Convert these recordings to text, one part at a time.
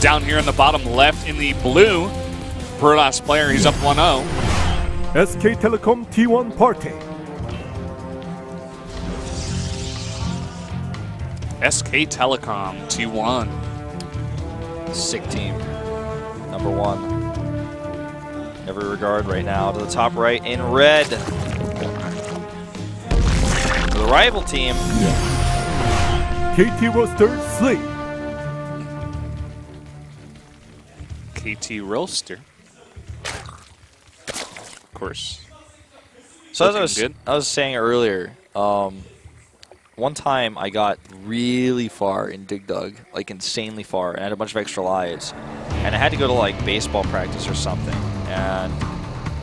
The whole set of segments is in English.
down here in the bottom left in the blue. Per last player, he's up 1-0. SK Telecom T1 Party. SK Telecom T1. Sick team. Number 1. Every regard right now to the top right in red. For the rival team. KT roster Sleep. KT roster. Of course. So as I was saying earlier, one time I got really far in Dig Dug, like insanely far, and I had a bunch of extra lives. And I had to go to like baseball practice or something. And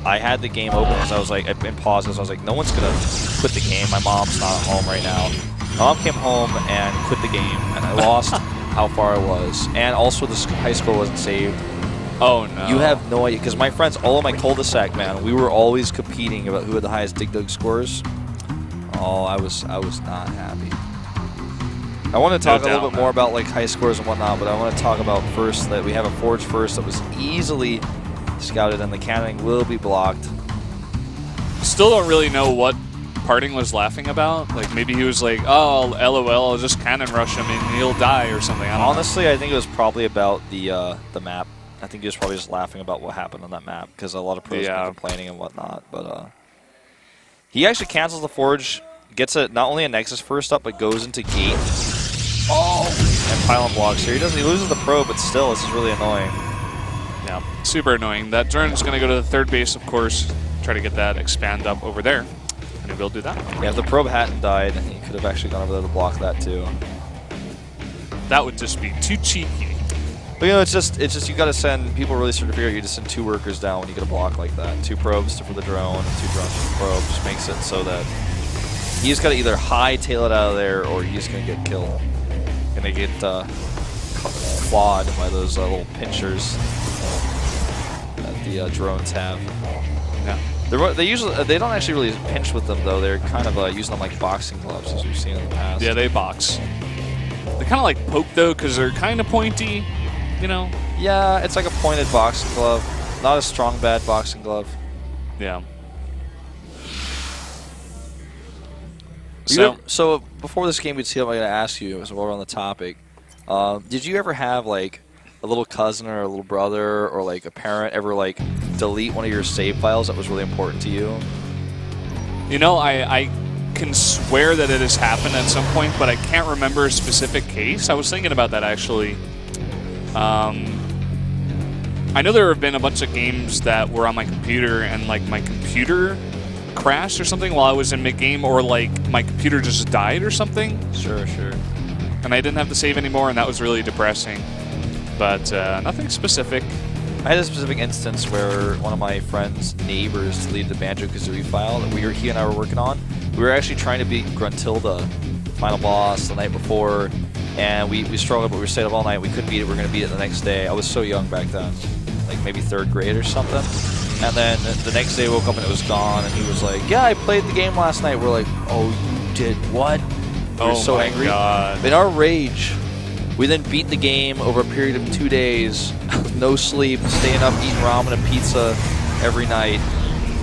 I had the game open as I was like, in pauses, I was like, no one's gonna quit the game. My mom's not at home right now. My mom came home and quit the game, and I lost how far I was. And also the high score wasn't saved. Oh no. You have no idea, because my friends, all of my cul-de-sac, man, we were always competing about who had the highest Dig Dug scores. Oh, I was not happy. I want to talk a little bit more about like high scores and whatnot, but I want to talk about first that we have a Forge first that was easily scouted, and the cannoning will be blocked. Still don't really know what Parting was laughing about. Like maybe he was like, "Oh, LOL, I'll just cannon rush him and he'll die" or something. I don't know. I think it was probably about the map. I think he was probably just laughing about what happened on that map because a lot of pros were complaining and whatnot. But he actually cancels the Forge, gets not only a Nexus first up, but goes into Gate. Oh! And pylon blocks here. He loses the probe, but still, this is really annoying. Yeah, super annoying. That Durn's going to go to the third base, of course, try to get that expand up over there. And he'll do that. Yeah, if the probe hadn't died, he could have actually gone over there to block that too. That would just be too cheeky. But you know, it's just you got to send, people really start to figure out you just send 2 workers down when you get a block like that. 2 probes for the drone, and 2 drones for the probe. Just makes it so that you just got to either hightail it out of there, or you're just going to get killed. Going to get clawed by those little pinchers that the drones have. Yeah. They don't actually really pinch with them though. They're kind of using them like boxing gloves, as we've seen in the past. Yeah, they box. They kind of like poke though, because they're kind of pointy, you know. Yeah, it's like a pointed boxing glove, not a strong bad boxing glove. Yeah. So before this game, we'd see what I'm going to ask you as we're on the topic. Did you ever have like a little cousin or a little brother or like a parent ever like delete one of your save files that was really important to you? You know, I can swear that it has happened at some point, but I can't remember a specific case. I was thinking about that actually. I know there have been a bunch of games that were on my computer and like my computer crashed or something while I was in mid-game, or like my computer just died or something. Sure. And I didn't have to save anymore, and that was really depressing. But nothing specific. I had a specific instance where one of my friend's neighbors deleted the Banjo-Kazooie file that he and I were working on. We were actually trying to beat Gruntilda, final boss, the night before, and we struggled, but we stayed up all night. We couldn't beat it. We were going to beat it the next day. I was so young back then, like maybe 3rd grade or something. And then the next day, I woke up and it was gone, and he was like, "Yeah, I played the game last night." We're like, "Oh, you did what?" We were so angry. God. In our rage, we then beat the game over a period of 2 days, no sleep, staying up, eating ramen and pizza every night.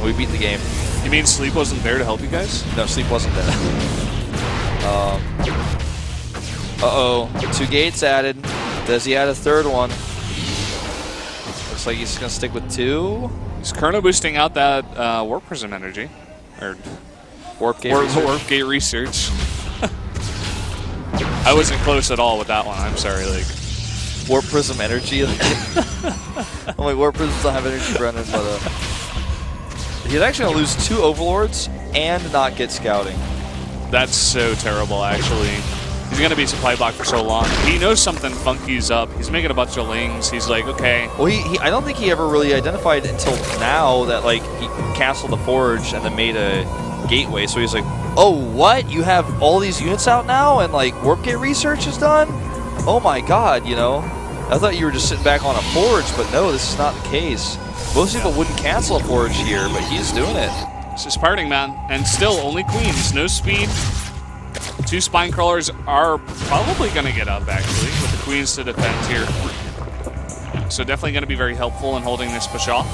We beat the game. You mean Sleep wasn't there to help you guys? No, Sleep wasn't there. Uh-oh. 2 gates added. Does he add a 3rd one? Looks like he's going to stick with 2. He's currently boosting out that Warp Prism energy. Or Warp Gate Research. I wasn't close at all with that one. I'm sorry. Like Warp Prism energy. I'm like, Warp Prisms don't have energy, Brennan, but he's actually going to lose 2 Overlords and not get scouting. That's so terrible, actually. He's going to be supply blocked for so long. He knows something funky's up. He's making a bunch of lings. He's like, okay. Well, I don't think he ever really identified until now that like he canceled the Forge and then made a gateway. So he's like, "Oh, what? You have all these units out now, and like Warp Gate Research is done? Oh my God, you know? I thought you were just sitting back on a Forge, but no, this is not the case. Most people wouldn't cancel a Forge here, but he's doing it. This is Parting, man. And still, only Queens. No speed. 2 Spine Crawlers are probably going to get up, actually, with the Queens to defend here. So definitely going to be very helpful in holding this push off.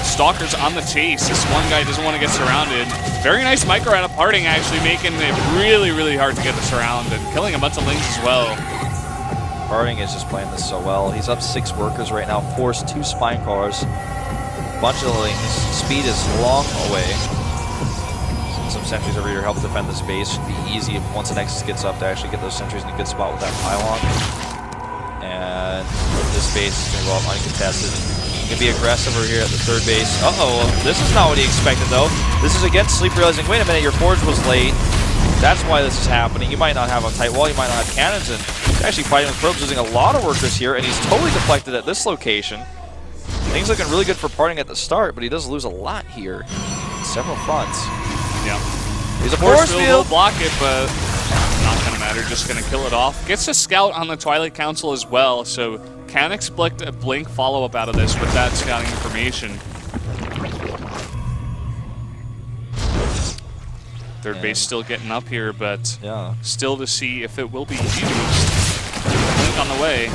Stalker's on the chase. This one guy doesn't want to get surrounded. Very nice micro out of Parting, actually making it really, really hard to get the surround and killing a bunch of lings as well. Parting is just playing this so well. He's up 6 workers right now, forced 2 spine cars, bunch of lings. Speed is long away. Some sentries over here help defend this base. Should be easy if once the Nexus gets up to actually get those sentries in a good spot with that pylon. And this base is going to go up uncontested. Going to be aggressive over here at the 3rd base. Uh-oh, this is not what he expected though. This is against Sleep realizing, wait a minute, your forge was late. That's why this is happening. You might not have a tight wall, you might not have cannons, and actually fighting with probes, losing a lot of workers here, and he's totally deflected at this location. Things looking really good for Parting at the start, but he does lose a lot here on several fronts. Yeah. He's a force field. Will block it, but not going to matter. Just going to kill it off. Gets a scout on the Twilight Council as well, so can expect a blink follow-up out of this with that scouting information. 3rd base still getting up here, but still to see if it will be used. Blink on the way.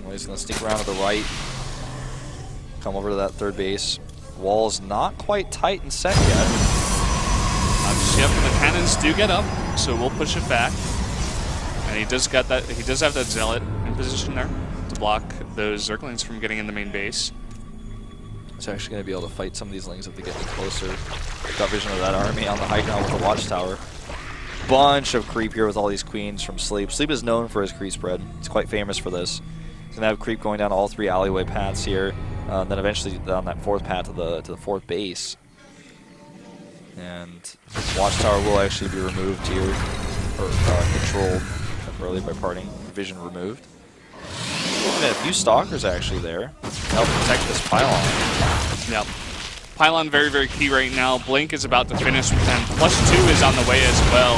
Well, he's going to sneak around to the right. Come over to that 3rd base. Wall is not quite tight and set yet. Yep, the cannons do get up, so we'll push it back. And he does got that. He does have that zealot in position there to block those Zerglings from getting in the main base. He's actually going to be able to fight some of these lings if they get any closer. Got vision of that army on the high ground with the watchtower. Bunch of creep here with all these queens from Sleep. Sleep is known for his creep spread. He's quite famous for this. He's going to have creep going down all 3 alleyway paths here. Then eventually on that 4th path to the 4th base. And watchtower will actually be removed here, or controlled temporarily by Parting. Vision removed. And a few stalkers actually there to help protect this pylon. Yep. Pylon very, very key right now. Blink is about to finish, and +2 is on the way as well.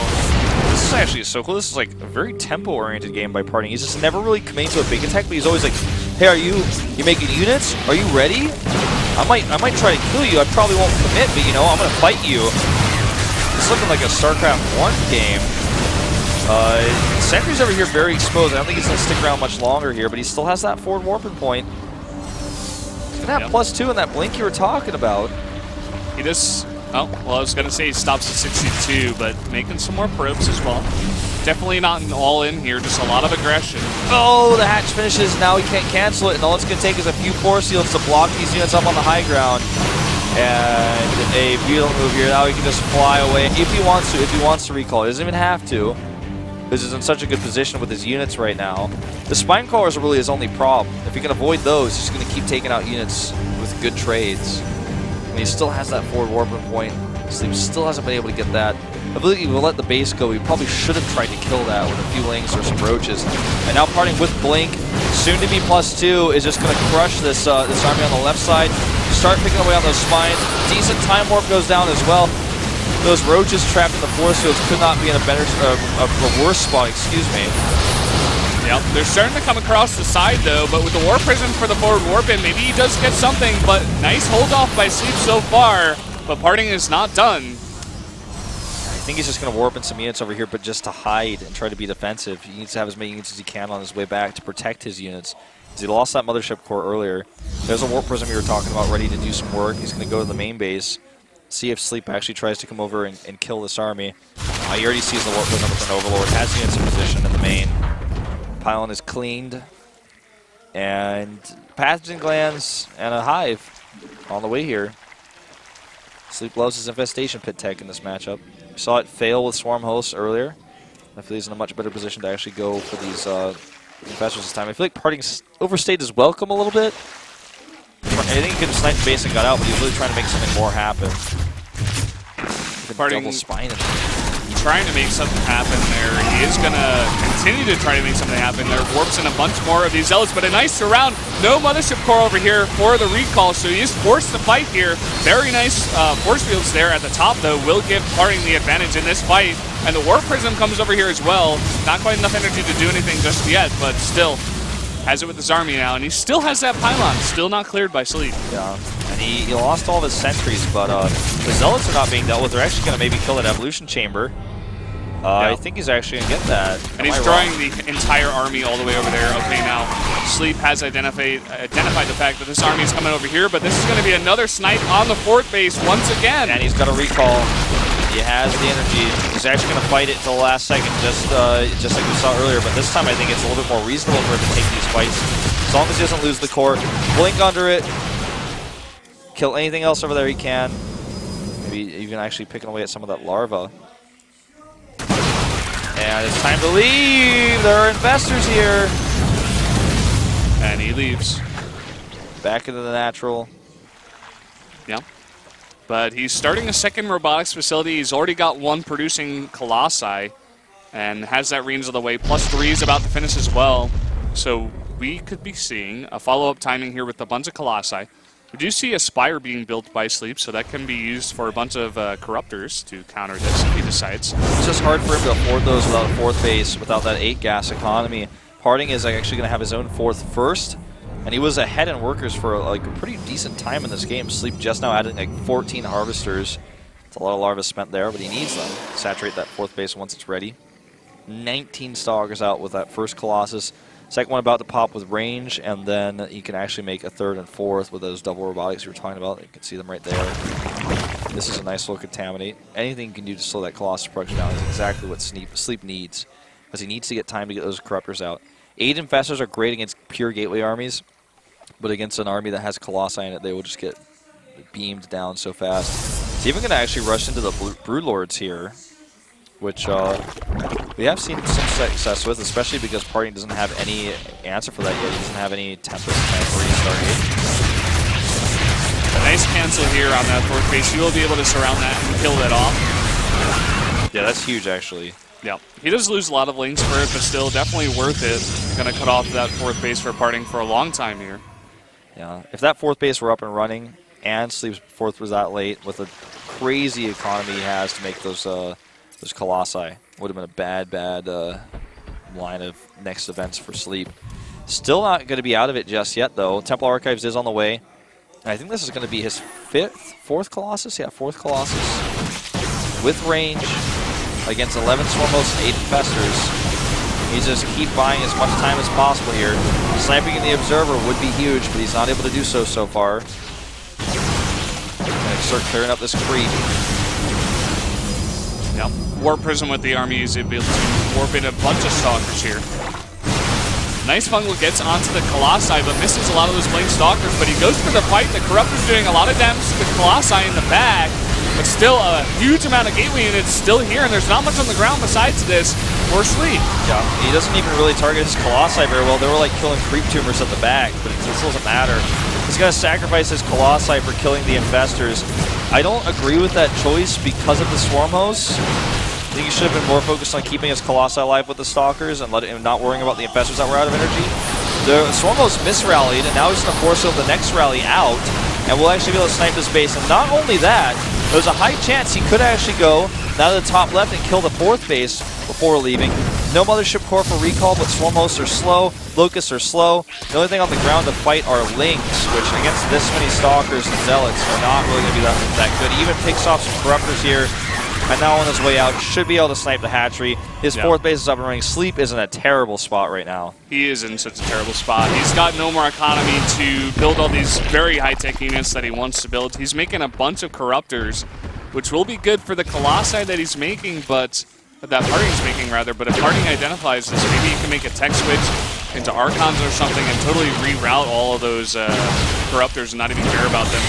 This is actually so cool. This is like a very tempo-oriented game by Parting. He's just never really committing to a big attack, but he's always like, hey, are you making units? Are you ready? I might try to kill you. I probably won't commit, but you know, I'm gonna fight you. It's looking like a StarCraft I game. Sentry's over here very exposed. I don't think he's gonna stick around much longer here, but he still has that forward warping point. He's gonna have +2 in that blink you were talking about. He does. Oh, well, I was gonna say he stops at 62, but making some more probes as well. Definitely not an all-in here, just a lot of aggression. Oh, the hatch finishes. Now he can't cancel it, and all it's going to take is a few force fields to block these units up on the high ground. And a beautiful move here. Now he can just fly away if he wants to recall. He doesn't even have to, because he's in such a good position with his units right now. The spine crawlers are really his only problem. If he can avoid those, he's going to keep taking out units with good trades. And he still has that forward warping point. Sleep still hasn't been able to get that. I believe he will let the base go. He probably should have tried to kill that with a few lings or some roaches. And now Parting with Blink, soon to be +2, is just going to crush this this army on the left side. Start picking away on those spines. Decent time warp goes down as well. Those roaches trapped in the force fields could not be in a better, a worse spot. Excuse me. Yep, they're starting to come across the side though, but with the War Prism for the forward warp in, maybe he does get something, but nice hold off by Sleep so far, but Parting is not done. I think he's just going to warp in some units over here, but just to hide and try to be defensive. He needs to have as many units as he can on his way back to protect his units. Because he lost that mothership core earlier. There's a warp prism we were talking about ready to do some work. He's going to go to the main base, see if Sleep actually tries to come over and kill this army. He already sees the warp prism with an Overlord, has units in position in the main. Pylon is cleaned. And pathogen glands and a hive on the way here. Sleep loves his infestation pit tech in this matchup. We saw it fail with Swarm Hosts earlier. I feel he's in a much better position to actually go for these infestors this time. I feel like Parting's overstayed his welcome a little bit. I think he could have sniped the base and got out, but he was really trying to make something more happen. Parting double spine him. Trying to make something happen there. He is going to continue to try to make something happen. There warps in a bunch more of these zealots, but a nice surround. No mothership core over here for the recall, so he is forced to fight here. Very nice force fields there at the top, though, will give Parting the advantage in this fight. And the Warp Prism comes over here as well. Not quite enough energy to do anything just yet, but still has it with his army now. And he still has that pylon, still not cleared by Sleep. Yeah, and he lost all of his sentries, but the zealots are not being dealt with. They're actually going to maybe kill that evolution chamber. I think he's actually going to get that. And he's drawing the entire army all the way over there. Okay, now Sleep has identified the fact that this army is coming over here, but this is going to be another snipe on the fourth base once again. And he's got a recall. He has the energy. He's actually going to fight it until the last second, just like we saw earlier. But this time I think it's a little bit more reasonable for him to take these fights. As long as he doesn't lose the core. Blink under it. Kill anything else over there he can. Maybe even actually picking away at some of that larva. And it's time to leave. There are investors here. And he leaves. Back into the natural. Yeah. But he's starting a second robotics facility. He's already got one producing Colossi and has that range of the way. +3 is about to finish as well. So we could be seeing a follow-up timing here with a bunch of Colossi. We do see a Spire being built by Sleep, so that can be used for a bunch of Corruptors to counter this if he decides. It's just hard for him to afford those without a fourth base, without that 8 gas economy. Parting is actually going to have his own fourth first, and he was ahead in workers for like a pretty decent time in this game. Sleep just now adding like 14 harvesters. It's a lot of larvae spent there, but he needs them. Saturate that fourth base once it's ready. 19 Stalkers out with that first Colossus. Second one about to pop with range, and then you can actually make a third and fourth with those double robotics you were talking about. You can see them right there. This is a nice little contaminate. Anything you can do to slow that Colossus production down is exactly what Sleep needs, because he needs to get time to get those Corruptors out. 8 Infestors are great against pure Gateway armies, but against an army that has Colossi in it, they will just get beamed down so fast. He's even going to actually rush into the Broodlords here, which we have seen some success with, especially because Parting doesn't have any answer for that yet. He doesn't have any Tempest or Stargate. A nice cancel here on that fourth base. You will be able to surround that and kill that off. Yeah, that's huge, actually. Yeah, he does lose a lot of links for it, but still definitely worth it. Going to cut off that fourth base for Parting for a long time here. Yeah, if that fourth base were up and running and Sleep's fourth was that late, with a crazy economy he has to make those Colossi, would have been a bad line of next events for Sleep. Still not going to be out of it just yet, though. Temple Archives is on the way. And I think this is going to be his fourth Colossus? Yeah, fourth Colossus. With range against 11 Swarmos and 8 Infestors. He just keep buying as much time as possible here. Sniping in the Observer would be huge, but he's not able to do so far. Going to start clearing up this creep. Yep. War Prism with the army is able to warp in a bunch of Stalkers here. Nice Fungal gets onto the Colossi, but misses a lot of those Blink Stalkers, but he goes for the fight. The Corruptor's doing a lot of damage to the Colossi in the back, but still a huge amount of Gateway units still here, and there's not much on the ground besides this for Sleep. Yeah, he doesn't even really target his Colossi very well. They were like killing creep tumors at the back, but it still doesn't matter. He's going to sacrifice his Colossi for killing the Infestors. I don't agree with that choice because of the Swarm Hosts. I think he should have been more focused on keeping his Colossi alive with the Stalkers and not worrying about the Infestors that were out of energy. The Swarm Hosts misrallied, and now he's going to force the next rally out, and we'll actually be able to snipe this base. And not only that, there's a high chance he could actually go now to the top left and kill the fourth base before leaving. No Mothership Core for recall, but Swarm Hosts are slow, Locusts are slow. The only thing on the ground to fight are Lynx, which against this many Stalkers and Zealots are not really going to be that good. He even picks off some Corruptors here, and now on his way out, should be able to snipe the hatchery. His fourth base is up and running. Sleep is in a terrible spot right now. He is in such a terrible spot. He's got no more economy to build all these very high-tech units that he wants to build. He's making a bunch of Corruptors, which will be good for the Colossi that he's making, but that Parting's making, rather. But if Parting identifies this, maybe he can make a tech switch into Archons or something and totally reroute all of those Corruptors and not even care about them.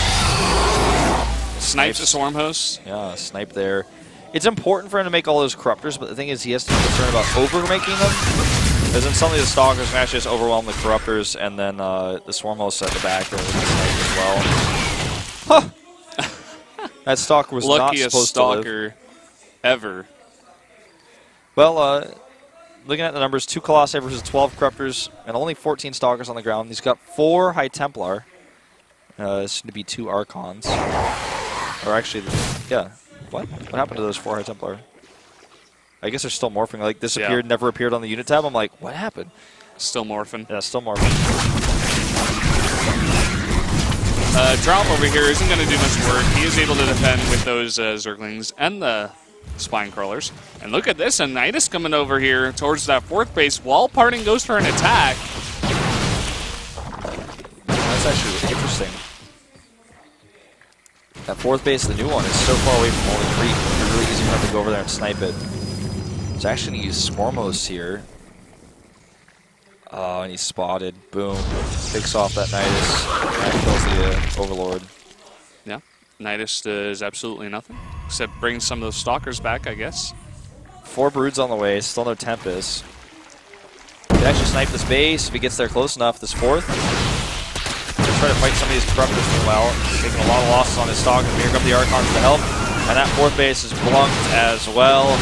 Snipes the Swarm Hosts. Yeah, snipe there. It's important for him to make all those Corruptors, but the thing is he has to be concerned about over-making them. Because then suddenly the Stalkers can actually just overwhelm the Corruptors, and then the Swarm Hosts at the back are sniped as well. Huh! That Stalker was not supposed to live. Luckiest Stalker ever. Well, looking at the numbers, 2 Colossi versus 12 Corruptors, and only 14 Stalkers on the ground. He's got 4 High Templar. This should be 2 Archons. Or actually, yeah. What happened to those 4 High Templar? I guess they're still morphing. Like, disappeared, never appeared on the unit tab. I'm like, what happened? Still morphing. Yeah, still morphing. Drought over here isn't going to do much work. He is able to defend with those Zerglings and the spine crawlers. And look at this, a Nidus coming over here towards that 4th base while Parting goes for an attack. That's actually really interesting. That 4th base, the new one, is so far away from all the creep. It's really easy for him to go over there and snipe it. He's actually going to use Swarmos here. Oh, and he's spotted. Boom. Picks off that Nidus. And kills the Overlord. Yeah, Nidus does absolutely nothing, except bring some of those Stalkers back, I guess. 4 Broods on the way, still no Tempest. He can actually snipe this base if he gets there close enough, this 4th. He'll try to fight some of these Corruptors meanwhile. He's taking a lot of losses on his Stalker. Here come the Archons to help. And that 4th base is blunked as well.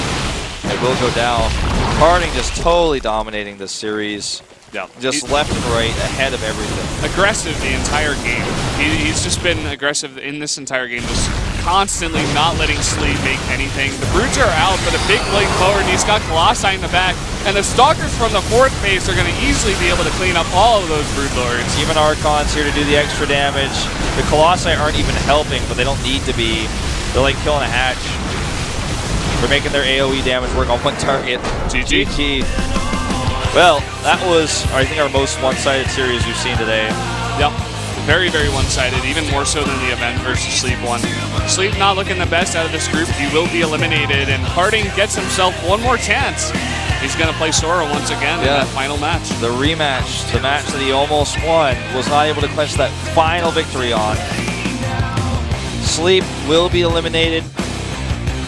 It will go down. Parting just totally dominating this series. Yeah. Just left and right, ahead of everything. Aggressive the entire game. He's just been aggressive in this entire game, just constantly not letting Sleep make anything. The Brutes are out, but a big blade forward, and he's got Colossi in the back. And the Stalkers from the 4th base are going to easily be able to clean up all of those Brood Lords. Even Archons here to do the extra damage. The Colossi aren't even helping, but they don't need to be. They're like killing a hatch. They're making their AoE damage work on one target. GG. Well, that was, I think, our most one-sided series we've seen today. Yep. Very, very one-sided, even more so than the event versus Sleep one. Sleep not looking the best out of this group. He will be eliminated, and Parting gets himself one more chance. He's going to play Sora once again in that final match. The rematch, the match that he almost won, was not able to clinch that final victory on. Sleep will be eliminated.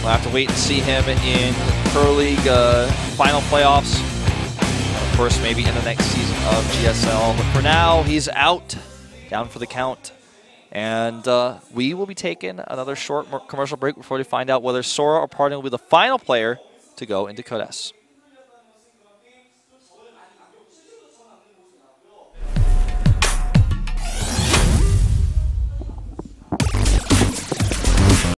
We'll have to wait and see him in Pro League final playoffs. Of course, maybe in the next season of GSL. But for now, he's out, down for the count. And we will be taking another short commercial break before we find out whether Sora or Parting will be the final player to go into Code S.